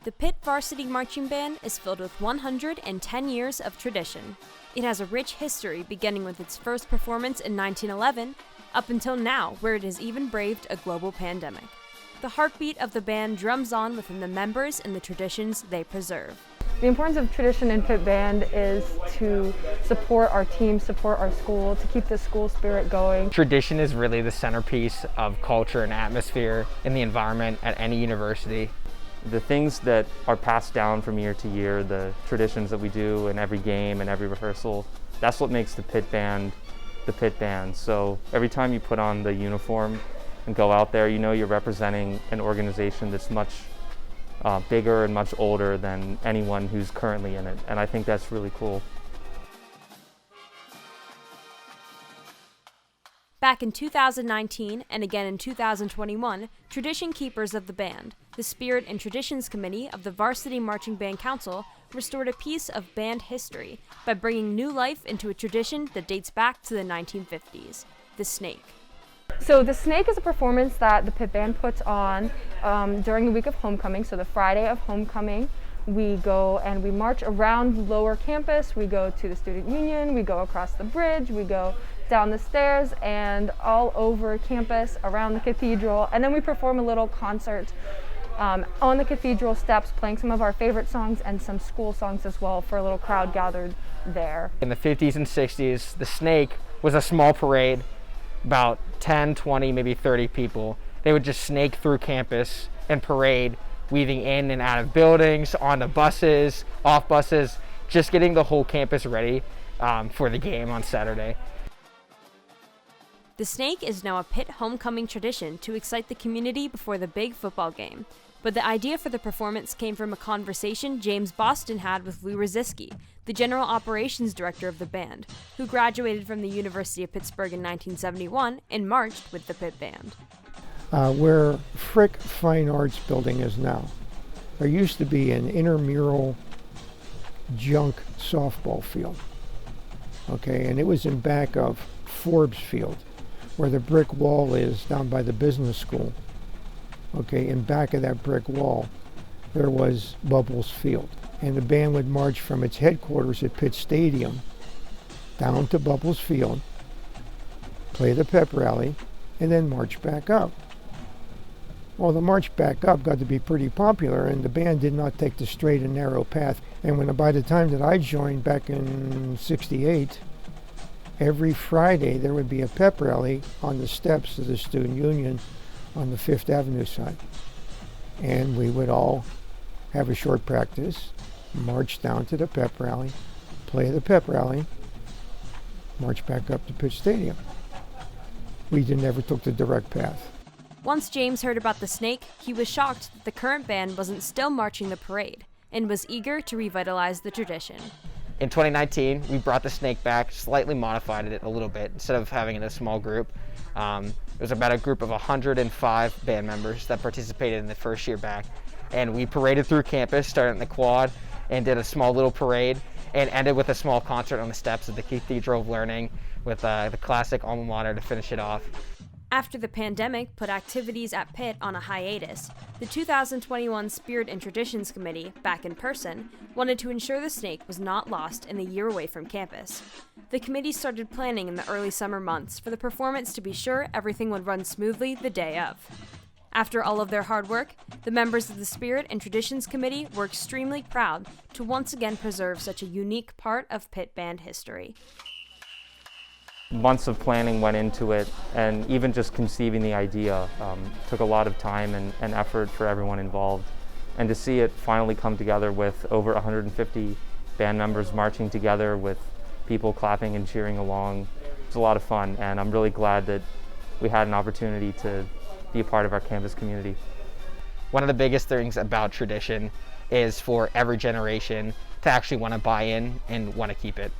The Pitt Varsity Marching Band is filled with 110 years of tradition. It has a rich history beginning with its first performance in 1911, up until now, where it has even braved a global pandemic. The heartbeat of the band drums on within the members and the traditions they preserve. The importance of tradition in Pitt Band is to support our team, support our school, to keep the school spirit going. Tradition is really the centerpiece of culture and atmosphere in the environment at any university. The things that are passed down from year to year, the traditions that we do in every game and every rehearsal, that's what makes the Pitt Band the Pitt Band. So every time you put on the uniform and go out there, you know you're representing an organization that's much bigger and much older than anyone who's currently in it. And I think that's really cool. Back in 2019 and again in 2021, tradition keepers of the band, the Spirit and Traditions Committee of the Varsity Marching Band Council, restored a piece of band history by bringing new life into a tradition that dates back to the 1950s, the snake. So the snake is a performance that the Pitt Band puts on during the week of homecoming. So the Friday of homecoming, we go and we march around lower campus. We go to the student union, we go across the bridge, we go down the stairs and all over campus, around the cathedral, and then we perform a little concert on the cathedral steps, playing some of our favorite songs and some school songs as well for a little crowd gathered there. In the 50s and 60s, the snake was a small parade, about 10, 20, maybe 30 people. They would just snake through campus and parade, weaving in and out of buildings, onto buses, off buses, just getting the whole campus ready for the game on Saturday. The snake is now a Pitt homecoming tradition to excite the community before the big football game. But the idea for the performance came from a conversation James Boston had with Lou Rosiski, the general operations director of the band, who graduated from the University of Pittsburgh in 1971 and marched with the Pitt Band. Where Frick Fine Arts Building is now, there used to be an intramural junk softball field. Okay, and it was in back of Forbes Field, where the brick wall is down by the business school. Okay, in back of that brick wall, there was Bubbles Field. And the band would march from its headquarters at Pitt Stadium down to Bubbles Field, play the pep rally, and then march back up. Well, the march back up got to be pretty popular, and the band did not take the straight and narrow path. And by the time that I joined back in '68, every Friday there would be a pep rally on the steps of the Student Union on the Fifth Avenue side. And we would all have a short practice, march down to the pep rally, play the pep rally, march back up to Pitt Stadium. We never took the direct path. Once James heard about the snake, he was shocked that the current band wasn't still marching the parade and was eager to revitalize the tradition. In 2019, we brought the snake back, slightly modified it a little bit. Instead of having it in a small group, it was about a group of 105 band members that participated in the first year back. And we paraded through campus, started in the quad, and did a small little parade, and ended with a small concert on the steps of the Cathedral of Learning with the classic alma mater to finish it off. After the pandemic put activities at Pitt on a hiatus, the 2021 Spirit and Traditions Committee, back in person, wanted to ensure the snake was not lost in the year away from campus. The committee started planning in the early summer months for the performance to be sure everything would run smoothly the day of. After all of their hard work, the members of the Spirit and Traditions Committee were extremely proud to once again preserve such a unique part of Pitt Band history. Months of planning went into it, and even just conceiving the idea took a lot of time and effort for everyone involved. And to see it finally come together with over 150 band members marching together with people clapping and cheering along, it's a lot of fun, and I'm really glad that we had an opportunity to be a part of our campus community. One of the biggest things about tradition is for every generation to actually want to buy in and want to keep it.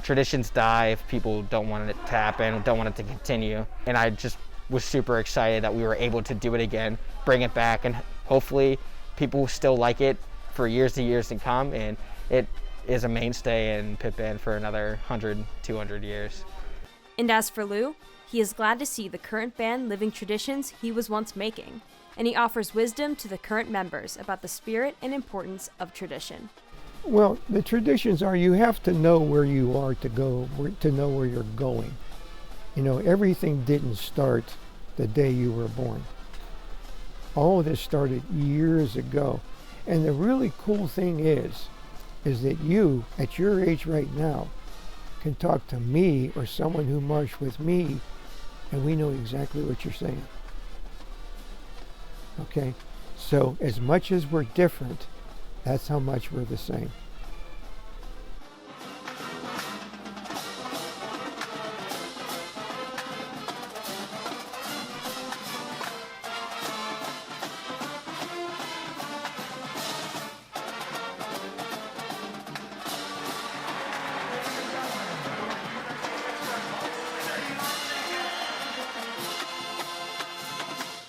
Traditions die if people don't want it to happen, don't want it to continue. And I just was super excited that we were able to do it again, bring it back, and hopefully people still like it for years to come. And it is a mainstay in Pitt Band for another 100, 200 years. And as for Lou, he is glad to see the current band living traditions he was once making, and he offers wisdom to the current members about the spirit and importance of tradition. Well, the traditions are you have to know where you are to go, to know where you're going. You know, everything didn't start the day you were born. All of this started years ago. And the really cool thing is that you, at your age right now, can talk to me or someone who marched with me, and we know exactly what you're saying. Okay? So as much as we're different, that's how much we're the same.